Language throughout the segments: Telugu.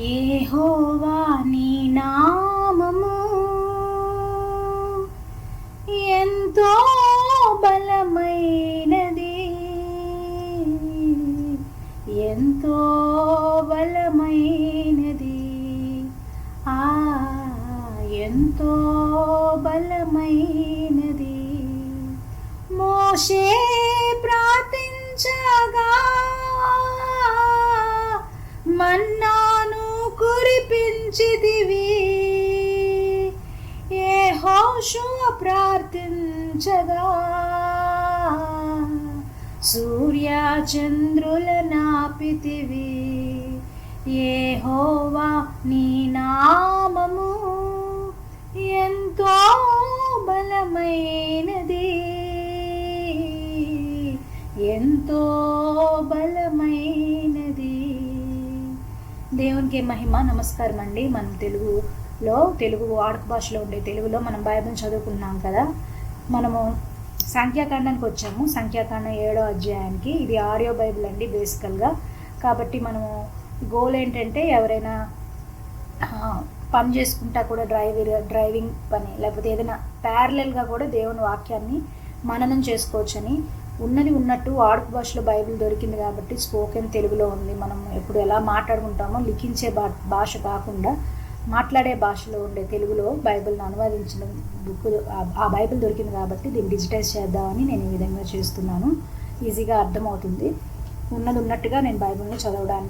యెహోవా నీ నామము ఎంతో బలమైనది, ఎంతో బలమైనది, ఎంతో బలమైనది. మోషే ప్రార్థించగా మన్నాను కురిపించితివి, యెహోషువ ప్రార్థించగా సూర్య చంద్రుల నాపితివి. యెహోవా నీ నామము ఎంతో బలమైనది, ఎంతో బలమైనది. దేవునికి మహిమ. నమస్కారం అండి. మనం తెలుగు వాడుక భాషలో ఉండే తెలుగులో మనం బైబిల్ చదువుకున్నాం కదా. మనము సంఖ్యాకాండానికి వచ్చాము. సంఖ్యాకాండం 7వ అధ్యాయానికి. ఇది ఆడియో బైబిల్ అండి బేసికల్గా. కాబట్టి మనము గోల్ ఏంటంటే ఎవరైనా పని చేసుకుంటా కూడా డ్రైవింగ్ పని లేకపోతే ఏదైనా ప్యారలల్గా కూడా దేవుని వాక్యాన్ని మననం చేసుకోవచ్చని. ఉన్నది ఉన్నట్టు వాడుక భాషలో బైబిల్ దొరికింది కాబట్టి స్పోకెన్ తెలుగులో ఉంది. మనం ఎప్పుడు ఎలా మాట్లాడుకుంటామో లిఖించే భాష కాకుండా మాట్లాడే భాషలో ఉండే తెలుగులో బైబిల్ని అనువాదించిన బుక్, ఆ బైబిల్ దొరికింది కాబట్టి దీన్ని డిజిటైజ్ చేద్దామని నేను ఈ విధంగా చేస్తున్నాను. ఈజీగా అర్థమవుతుంది. ఉన్నది ఉన్నట్టుగా నేను బైబిల్ని చదవడం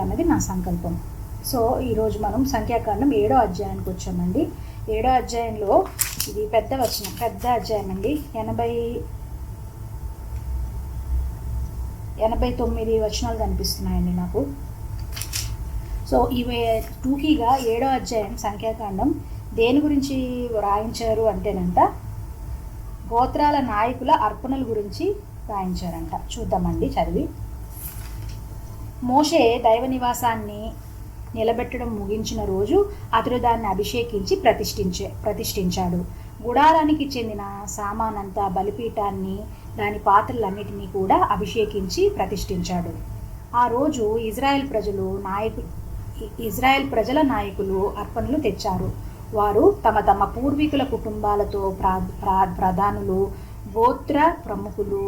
అన్నది నా సంకల్పం. సో ఈరోజు మనం సంఖ్యాకాండం 7వ అధ్యాయానికి వచ్చామండి. 7వ అధ్యాయంలో ఇది పెద్ద అధ్యాయం అండి. 89 వచనాలు కనిపిస్తున్నాయండి నాకు. సో ఇవి టూకీగా 7వ అధ్యాయం సంఖ్యాకాండం దేని గురించి రాయించారు అంటేనంట, గోత్రాల నాయకుల అర్పణల గురించి రాయించారంట. చూద్దామండి చదివి. మోషే దైవ నివాసాన్ని నిలబెట్టడం ముగించిన రోజు అతడు దాన్ని అభిషేకించి ప్రతిష్ఠించాడు. గుడారానికి చెందిన సామానంతా, బలిపీఠాన్ని, దాని పాత్రలన్నిటినీ కూడా అభిషేకించి ప్రతిష్ఠించాడు. ఆ రోజు ఇజ్రాయెల్ ప్రజల నాయకులు అర్పణలు తెచ్చారు. వారు తమ తమ పూర్వీకుల కుటుంబాలతో ప్రధానులు, గోత్ర ప్రముఖులు,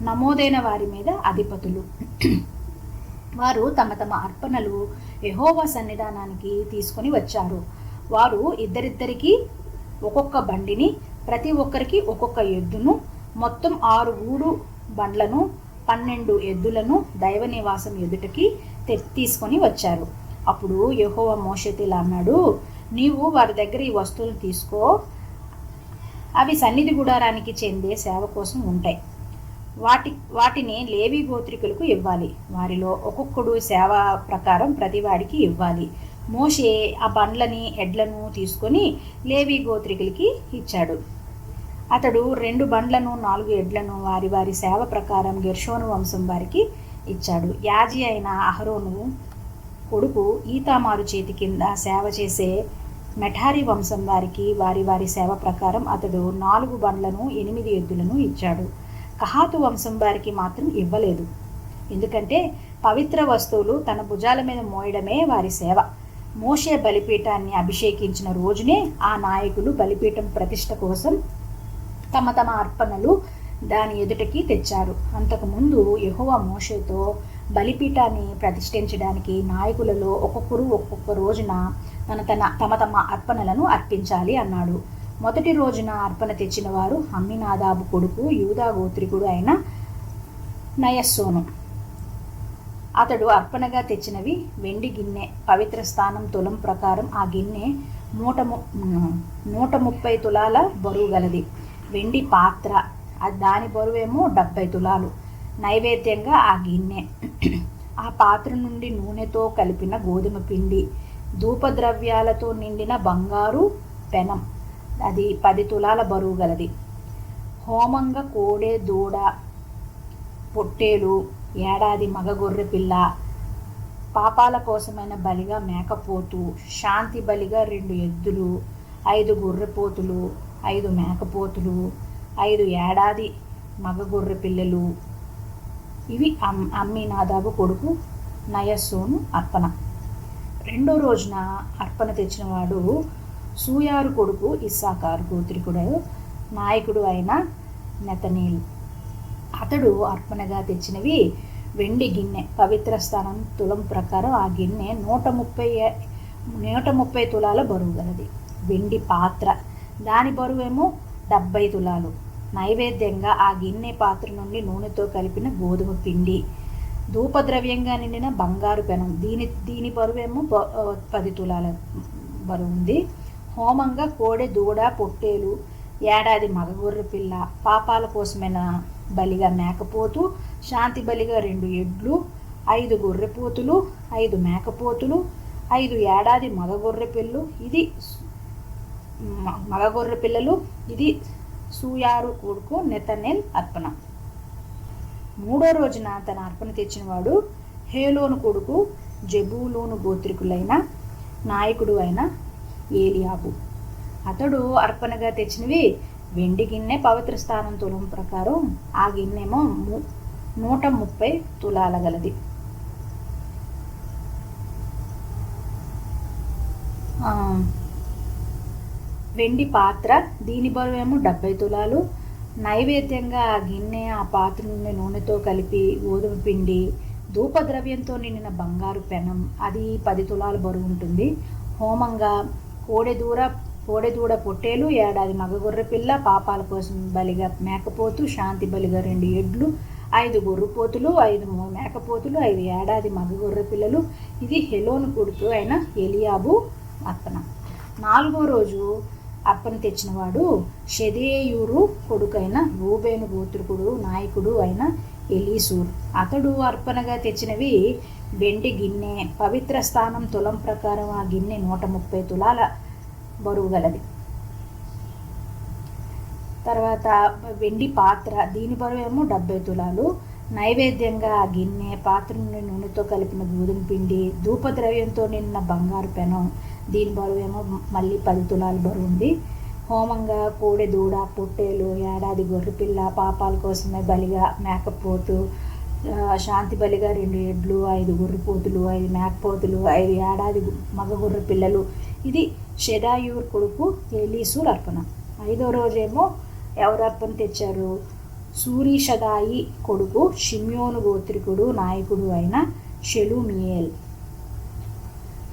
నమోదైన వారి మీద అధిపతులు. వారు తమ తమ అర్పణలు యెహోవా సన్నిధానానికి తీసుకొని వచ్చారు. వారు ఇద్దరిద్దరికి ఒక్కొక్క బండిని, ప్రతి ఒక్కరికి ఒక్కొక్క ఎద్దును, మొత్తం 6 గూడు బండ్లను, 12 ఎద్దులను దైవ నివాసం ఎదుటకి తీసుకొని వచ్చారు. అప్పుడు యెహోవా మోషేతో ఇలా అన్నాడు, నీవు వారి దగ్గర ఈ వస్తువులను తీసుకో, అవి సన్నిధి గుడారానికి చెందే సేవ కోసం ఉంటాయి. వాటిని లేవి గోత్రికులకు ఇవ్వాలి. వారిలో ఒక్కొక్కడు సేవ ప్రకారం ప్రతివాడికి ఇవ్వాలి. మోషే ఆ బండ్లని, ఎడ్లను తీసుకొని లేవి గోత్రికులకి ఇచ్చాడు. అతడు 2 బండ్లను, 4 ఎడ్లను వారి వారి సేవ ప్రకారం గెర్షోను వంశం వారికి ఇచ్చాడు. యాజీ అయిన అహరోను కొడుకు ఈతామారు చేతి కింద సేవ చేసే మెఠారి వంశం వారికి వారి వారి సేవ ప్రకారం అతడు 4 బండ్లను, 8 ఎద్దులను ఇచ్చాడు. కహాతు వంశం వారికి మాత్రం ఇవ్వలేదు. ఎందుకంటే పవిత్ర వస్తువులు తన భుజాల మీద మోయడమే వారి సేవ. మోషే బలిపీఠాన్ని అభిషేకించిన రోజునే ఆ నాయకులు బలిపీఠం ప్రతిష్ఠ కోసం తమ తమ అర్పణలు దాని ఎదుటకి తెచ్చారు. అంతకుముందు యెహోవా మోషేతో బలిపీఠాన్ని ప్రతిష్ఠించడానికి నాయకులలో ఒక్కొక్కరు ఒక్కొక్క రోజున తమ తమ అర్పణలను అర్పించాలి అన్నాడు. మొదటి రోజున అర్పణ తెచ్చిన వారు అమ్మినాదాబు కొడుకు, యూదా గోత్రికుడు అయిన నయస్సోను. అతడు అర్పణగా తెచ్చినవి వెండి గిన్నె, పవిత్ర స్థానం తులం ప్రకారం ఆ గిన్నె 130 తులాల బరువు గలది. వెండి పాత్ర, దాని బరువేమో 70 తులాలు. నైవేద్యంగా ఆ గిన్నె, ఆ పాత్ర నుండి నూనెతో కలిపిన గోధుమ పిండి, ధూపద్రవ్యాలతో నిండిన బంగారు పెనం, అది 10 తులాల బరువు గలది. హోమంగా కోడె దూడ, పొట్టేలు, ఏడాది మగ గొర్రె పిల్ల, పాపాల కోసమైన బలిగా మేకపోతు, శాంతి బలిగా 2 ఎద్దులు, 5 గొర్రెపోతులు, 5 మేకపోతులు, 5 ఏడాది మగ గొర్రె పిల్లలు. ఇవి అమ్మినాదాబు కొడుకు నయస్సోను అర్పణ. రెండో రోజున అర్పణ తెచ్చినవాడు సూయారు కొడుకు ఇస్సాకారు గోత్రికుడు నాయకుడు అయిన నెతనీల్. అతడు అర్పణగా తెచ్చినవి వెండి గిన్నె, పవిత్ర స్థానం తులం ప్రకారం ఆ గిన్నె 130 తులాల బరువు గలది. వెండి పాత్ర, దాని బరువేమో 70 తులాలు. నైవేద్యంగా ఆ గిన్నె పాత్ర నుండి నూనెతో కలిపిన గోధుమ పిండి, ధూపద్రవ్యంగా నిండిన బంగారు పెనం, దీని బరువేమో 10 తులాల బరువు ఉంది. హోమంగా కోడె, దూడ, పొట్టేలు, ఏడాది మగగొర్రె పిల్ల, పాపాల కోసమైన బలిగా మేకపోతు, శాంతి బలిగా 2 ఎడ్లు, 5 గొర్రెపోతులు, 5 మేకపోతులు, 5 ఏడాది మగగొర్రె పిల్లలు. ఇది సూయారు కొడుకు నెతనేల్ అర్పణ. మూడో రోజున తన అర్పణ తెచ్చినవాడు హేలోను కొడుకు జెబూలూను గోత్రికులైన నాయకుడు అయిన ఏలియాబు. అతడు అర్పణగా తెచ్చినవి వెండి గిన్నె, పవిత్ర స్థానం తులం ప్రకారం ఆ గిన్నెమో 130 తులాల గలది. వెండి పాత్ర, దీని బరువేమో 70 తులాలు. నైవేద్యంగా ఆ గిన్నె, ఆ పాత్ర నుండి నూనెతో కలిపి గోధుమ పిండి, ధూపద్రవ్యంతో నిండిన బంగారు పెనం, అది 10 తులాల బరువు ఉంటుంది. హోమంగా కోడెదూడ, పొట్టేలు, ఏడాది మగగొర్రె పిల్ల, పాపాల కోసం బలిగా మేకపోతు, శాంతి బలిగా 2 ఎడ్లు, 5 గొర్రెపోతులు, 5 మేకపోతులు, 5 ఏడాది మగగొర్రె పిల్లలు. ఇది హేలోను కొడుకు అయిన ఏలియాబు అర్పణ. నాలుగో రోజు అర్పణ తెచ్చినవాడు షెదేయూరు కొడుకైన రూబేను గోత్రికుడు నాయకుడు అయిన ఎలీసూర్. అతడు అర్పణగా తెచ్చినవి వెండి గిన్నె, పవిత్ర స్థానం తులం ప్రకారం ఆ గిన్నె 130 తులాల బరువు గలది. తర్వాత వెండి పాత్ర, దీని బరువేమో 70 తులాలు. నైవేద్యంగా ఆ గిన్నె, పాత్ర నుండి నూనెతో కలిపిన గోధుమ పిండి, ధూపద్రవ్యంతో నిన్న బంగారు పెనం, దీని బరువేమో మళ్ళీ 10 తులాల బరువు ఉంది. హోమంగా కోడె, దూడ, పొట్టేలు, ఏడాది గొర్రెపిల్ల, పాపాల కోసమే బలిగా మేకపోతు, శాంతి బలిగా 2 ఎడ్లు, 5 గొర్రెపోతులు, 5 మేకపోతులు, 5 ఏడాది మగ గొర్రె పిల్లలు. ఇది షెదాయూర్ కొడుకు ఎలీసూర్ అర్పణ. ఐదో రోజేమో ఎవరు అర్పణ తెచ్చారు? సూరీషదాయి కొడుకు షిమ్యోను గోత్రికుడు నాయకుడు అయిన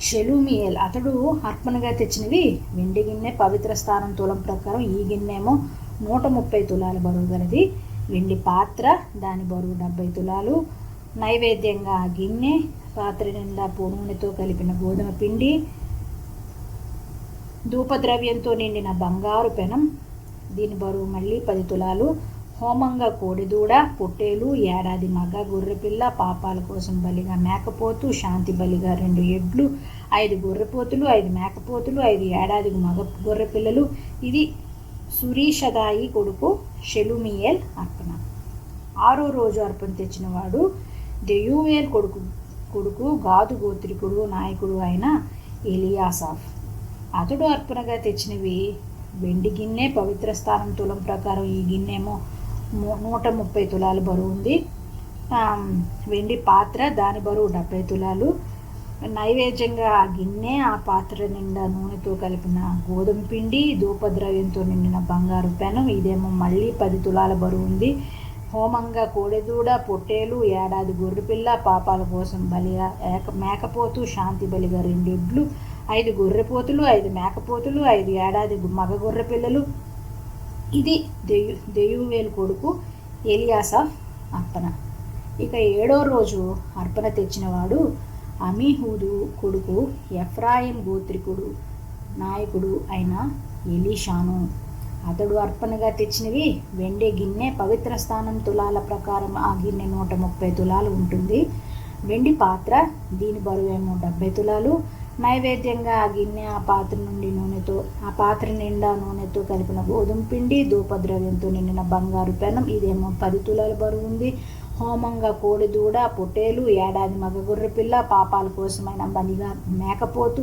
షెలుమియేల్. అతడు అర్పణగా తెచ్చినవి వెండి గిన్నె, పవిత్ర స్థానం తులం ప్రకారం ఈ గిన్నెమో 130 తులాల బరువు గలది. వెండి పాత్ర, దాని బరువు 70 తులాలు. నైవేద్యంగా ఆ గిన్నె, పాత్ర నిండా నూనెతో కలిపిన గోధుమ పిండి, ధూపద్రవ్యంతో నిండిన బంగారు పెనం, దీని బరువు మళ్ళీ 10 తులాలు. హోమంగా కోడెదూడ, పొట్టేలు, ఏడాది మగ గొర్రెపిల్ల, పాపాల కోసం బలిగా మేకపోతు, శాంతి బలిగా 2 ఎడ్లు, 5 గొర్రెపోతులు, 5 మేకపోతులు, 5 ఏడాది మగ గొర్రెపిల్లలు. ఇది సురీషదాయి కొడుకు షెలుమియేల్ అర్పణ. ఆరో రోజు అర్పణ తెచ్చినవాడు దెయూవేల్ కొడుకు గాదు గోత్రికుడు నాయకుడు అయిన ఎలియాసాఫ్. అతడు అర్పణగా తెచ్చినవి వెండి గిన్నె, పవిత్ర స్థానం తులం ప్రకారం ఈ గిన్నెమో 130 తులాల బరువు ఉంది. వెండి పాత్ర, దాని బరువు 70 తులాలు. నైవేద్యంగా ఆ గిన్నె, ఆ పాత్ర నిండా నూనెతో కలిపిన గోధుమ పిండి, ధూపద్రవ్యంతో నిండిన బంగారు పెనం, ఇదేమో మళ్ళీ 10 తులాల బరువు ఉంది. హోమంగా కోడెదూడ, పొట్టేలు, ఏడాది గొర్రెపిల్ల, పాపాల కోసం బలిగా మేకపోతు, శాంతి బలిగా 2 ఎడ్లు, 5 గొర్రెపోతులు, 5 మేకపోతులు, 5 ఏడాది మగ గొర్రె పిల్లలు. ఇది దెయూవేలు కొడుకు ఎలియాసాఫ్ అర్పణ. ఇక 7వ రోజు అర్పణ తెచ్చినవాడు అమీహూదు కొడుకు ఎఫ్రాయిం గోత్రికుడు నాయకుడు అయిన ఎలీషాను. అతడు అర్పణగా తెచ్చినవి వెండి గిన్నె, పవిత్ర స్థానం తులాల ప్రకారం ఆ గిన్నె 130 తులాలు ఉంటుంది. వెండి పాత్ర, దీని బరువేమో 70 తులాలు. నైవేద్యంగా ఆ గిన్నె, ఆ పాత్ర నిండా నూనెతో కలిపిన గోధుమ పిండి, ధూపద్రవ్యంతో నిండిన బంగారు పెనం, ఇదేమో 10 తులాల బరువు ఉంది. హోమంగా కోడెదూడ, పొట్టేలు, ఏడాది మగ గొర్రె పిల్ల, పాపాల కోసమైన బలిగా మేకపోతు,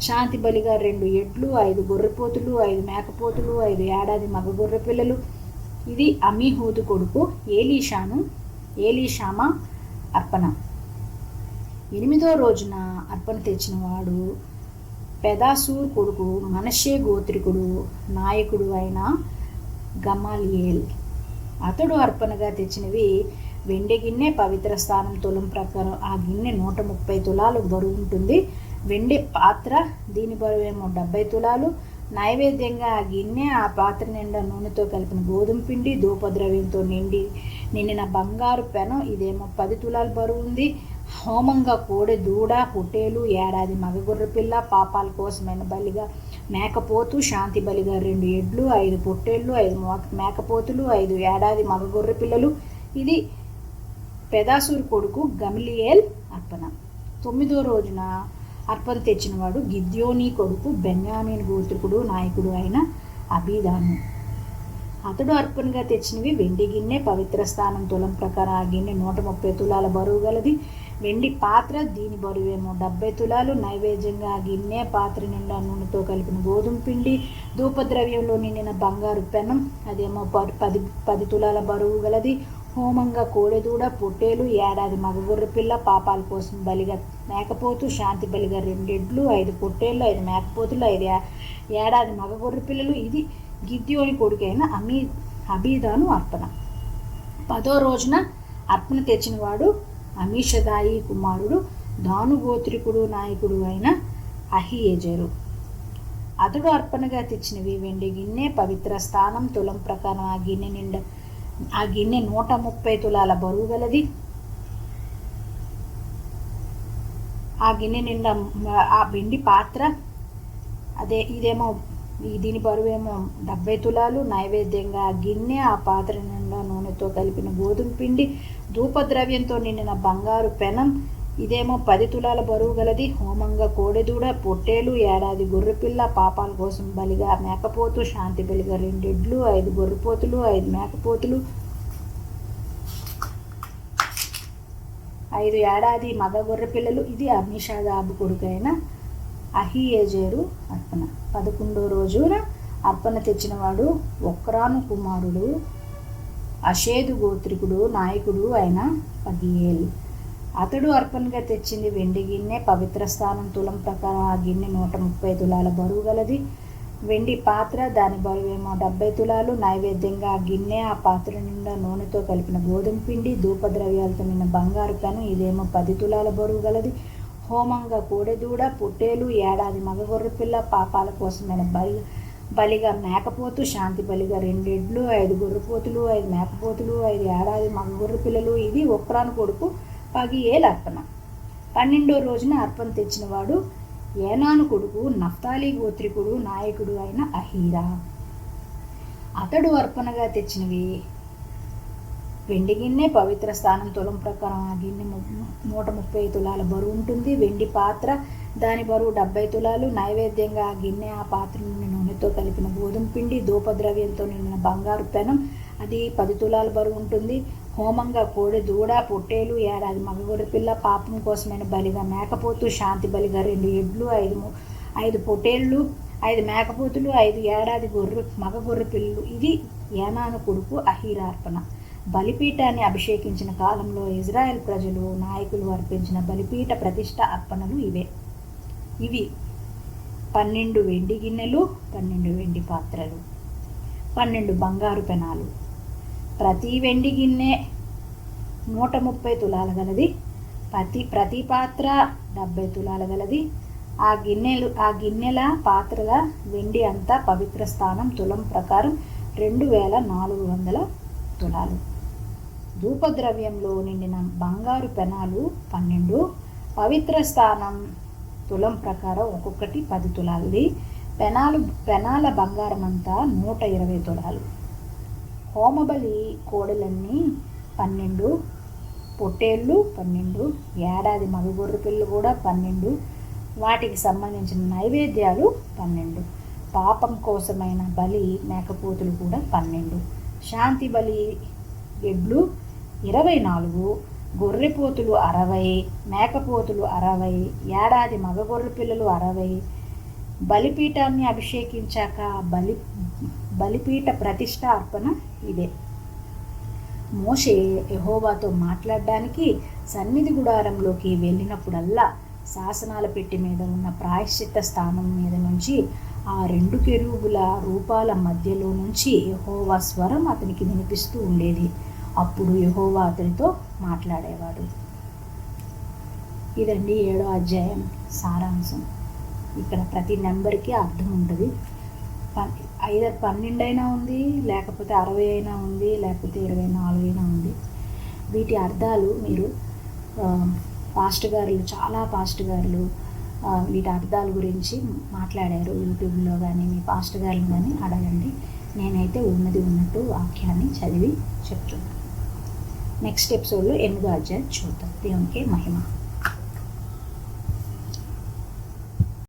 శాంతి బలిగా 2 ఎడ్లు, 5 గొర్రెపోతులు, 5 మేకపోతులు, 5 ఏడాది మగ గొర్రె పిల్లలు. ఇది అమీహూదు కొడుకు ఎలీషామా అర్పణ. 8వ రోజున అర్పణ తెచ్చిన వాడు పెదాసూర్ కొడుకు మనషే గోత్రికుడు నాయకుడు అయిన గమాలియేల్. అతడు అర్పణగా తెచ్చినవి వెండి గిన్నె, పవిత్ర స్థానం తులం ప్రకారం ఆ గిన్నె 130 తులాలు బరువు ఉంటుంది. వెండి పాత్ర, దీని బరువేమో 70 తులాలు. నైవేద్యంగా ఆ గిన్నె, ఆ పాత్ర నిండా నూనెతో కలిపిన గోధుమ పిండి, ధూపద్రవ్యంతో నిండిన బంగారు పెనం, ఇదేమో 10 తులాలు బరువు ఉంది. హోమంగా కోడె దూడ, పొట్టేలు, ఏడాది మగగొర్రె పిల్ల, పాపాల కోసమైన బలిగా మేకపోతు, శాంతి బలిగా 2 ఎడ్లు, 5 పొట్టేళ్ళు, 5 మేకపోతులు, 5 ఏడాది మగగొర్రె పిల్లలు. ఇది పెదాసూరు కొడుకు గమలియేల్ అర్పణ. 9వ రోజున అర్పణ తెచ్చినవాడు గిద్యోని కొడుకు బెన్యామీన్ గోత్రికుడు నాయకుడు అయిన అబీదాను. అతడు అర్పణగా తెచ్చినవి వెండి గిన్నె, పవిత్ర స్థానం తులం ప్రకారం ఆ గిన్నె 130 తులాల బరువు గలది. వెండి పాత్ర, దీని బరువేమో 70 తులాలు. నైవేద్యంగా ఆ గిన్నె, పాత్ర నిండా నూనెతో కలిపిన గోధుమ పిండి, ధూపద్రవ్యంలో నిండిన బంగారు పెనం, అదేమో 10 తులాల బరువు గలది. హోమంగా కోడెదూడ, పొట్టేలు, ఏడాది మగగొర్రె పిల్ల, పాపాల కోసం బలిగా మేకపోతు, శాంతి బలిగా 2 ఎడ్లు, 5 పొట్టేళ్ళు, 5 మేకపోతులు, 5 ఏడాది మగగొర్రె పిల్లలు. ఇది గిద్యోని కొడుకైన అబీదాను అర్పణ. 10వ రోజున అర్పణ తెచ్చినవాడు అమీషదాయి కుమారుడు దాను గోత్రికుడు నాయకుడు అయిన అహియేజరు. అతడు అర్పణగా తెచ్చినవి వెండి గిన్నె, పవిత్ర స్థానం తులం ప్రకారం ఆ గిన్నె 130 తులాల బరువు గలది. ఆ గిన్నె నిండా ఆ వెండి పాత్ర, ఇదేమో దీని బరువేమో 70 తులాలు. నైవేద్యంగా ఆ గిన్నె, ఆ పాత్ర నిండా నూనెతో కలిపిన గోధుమ పిండి, ధూపద్రవ్యంతో నిండిన బంగారు పెనం, ఇదేమో 10 తులాల బరువు గలది. హోమంగా కోడెదూడ, పొట్టేలు, ఏడాది గొర్రెపిల్ల, పాపాల కోసం బలిగా మేకపోతు, శాంతి బలిగా 2 ఎడ్లు, 5 గొర్రెపోతులు, 5 మేకపోతులు, 5 ఏడాది మగ గొర్రె పిల్లలు. ఇది అమీషాదాబు కొడుకైన అహియేజరు అర్పణ. 11వ రోజున అర్పణ తెచ్చినవాడు ఒక్రాను కుమారుడు అషేదు గోత్రికుడు నాయకుడు అయిన పగియేల్. అతడు అర్పణగా తెచ్చింది వెండి గిన్నె, పవిత్ర స్థానం తులం ప్రకారం ఆ గిన్నె 130 తులాల బరువు గలది. వెండి పాత్ర, దాని బరువేమో 70 తులాలు. నైవేద్యంగా ఆ గిన్నె, ఆ పాత్ర నిండా నూనెతో కలిపిన గోధుమ పిండి, ధూపద్రవ్యాలతో నిన్న బంగారు పెనం, ఇదేమో 10 తులాల బరువు గలది. హోమంగా కోడెదూడ, పొట్టేలు, ఏడాది మగగొర్రె పిల్ల, పాపాల కోసమైన బలిగా మేకపోతు, శాంతి బలిగా 2 ఎడ్లు, 5 గొర్రెపోతులు, 5 మేకపోతులు, 5 ఏడాది మగగొర్రె పిల్లలు. ఇది ఒక్రాను కొడుకు పగియేల్ అర్పణ. 12వ రోజున అర్పణ తెచ్చినవాడు ఏనాను కొడుకు నఫ్తాలి గోత్రికుడు నాయకుడు అయిన అహీరా. అతడు అర్పణగా తెచ్చినవి వెండి గిన్నె, పవిత్ర స్థానం తులం ప్రకారం ఆ గిన్నె 130 తులాల బరువు ఉంటుంది. వెండి పాత్ర, దాని బరువు 70 తులాలు. నైవేద్యంగా ఆ గిన్నె, ఆ పాత్ర నుండి నూనెతో కలిపిన గోధుమ పిండి, ధూపద్రవ్యంతో నిండిన బంగారు పెనం, అది 10 తులాల బరువు ఉంటుంది. హోమంగా కోడె దూడ, పొట్టేలు, ఏడాది మగగొర్రె పిల్ల, పాపం కోసమైన బలిగా మేకపోతు, శాంతి బలిగా 2 ఎడ్లు, 5 పొట్టేళ్ళు, 5 మేకపోతులు, 5 ఏడాది మగగొర్రె పిల్లలు. ఇది ఏనాను కొడుకు అహీరా అర్పణ. బలిపీఠాన్ని అభిషేకించిన కాలంలో ఇజ్రాయెల్ ప్రజలు నాయకులు అర్పించిన బలిపీఠ ప్రతిష్ఠ అర్పణలు ఇవి 12 వెండి గిన్నెలు, 12 వెండి పాత్రలు, 12 బంగారు పెనాలు. ప్రతి వెండి గిన్నె 130 తులాల గలది. ప్రతి పాత్ర 70 తులాల గలది. ఆ గిన్నెల పాత్రల వెండి అంతా పవిత్ర స్థానం తులం ప్రకారం 2400 తులాలు. ధూపద్రవ్యంలో నిండిన బంగారు పెనాలు 12. పవిత్ర స్థానం తులం ప్రకారం ఒక్కొక్కటి 10 తులాలది. పెనాల బంగారం అంతా 120 తులాలు. హోమబలి కోడెలన్నీ 12, పొట్టేళ్ళు 12, ఏడాది మగగొర్రె పిల్లలు కూడా 12, వాటికి సంబంధించిన నైవేద్యాలు 12, పాపం కోసమైన బలి మేకపోతులు కూడా 12, శాంతి బలి ఎడ్లు 24, గొర్రెపోతులు 60, మేకపోతులు 60, ఏడాది మగగొర్రె పిల్లలు 60. బలిపీఠాన్ని అభిషేకించాక బలిపీఠ ప్రతిష్ఠ అర్పణ ఇదే. మోషే యెహోవాతో మాట్లాడడానికి సన్నిధి గుడారంలోకి వెళ్ళినప్పుడల్లా శాసనాల పెట్టి మీద ఉన్న ప్రాయశ్చిత్త స్థానం మీద నుంచి ఆ 2 కెరూబుల రూపాల మధ్యలో నుంచి యెహోవా స్వరం అతనికి వినిపిస్తూ ఉండేది. అప్పుడు యెహోవా అతనితో మాట్లాడేవాడు. ఇదండి 7వ అధ్యాయం సారాంశం. ఇక్కడ ప్రతి నెంబర్కి అర్థం ఉంటుంది. ఐదర్ 12 అయినా ఉంది, లేకపోతే 60 అయినా ఉంది, లేకపోతే 24 అయినా ఉంది. వీటి అర్థాలు మీరు చాలా పాస్ట్ గారులు వీటి అర్థాల గురించి మాట్లాడారు. యూట్యూబ్లో కానీ మీ పాస్ట్ గారిని కానీ అడగండి. నేనైతే ఉన్నది ఉన్నట్టు వాక్యాన్ని చదివి చెప్తున్నాను. నెక్స్ట్ ఎపిసోడ్లో 8వ అధ్యాయం చూద్దాం. దేవునికే మహిమ.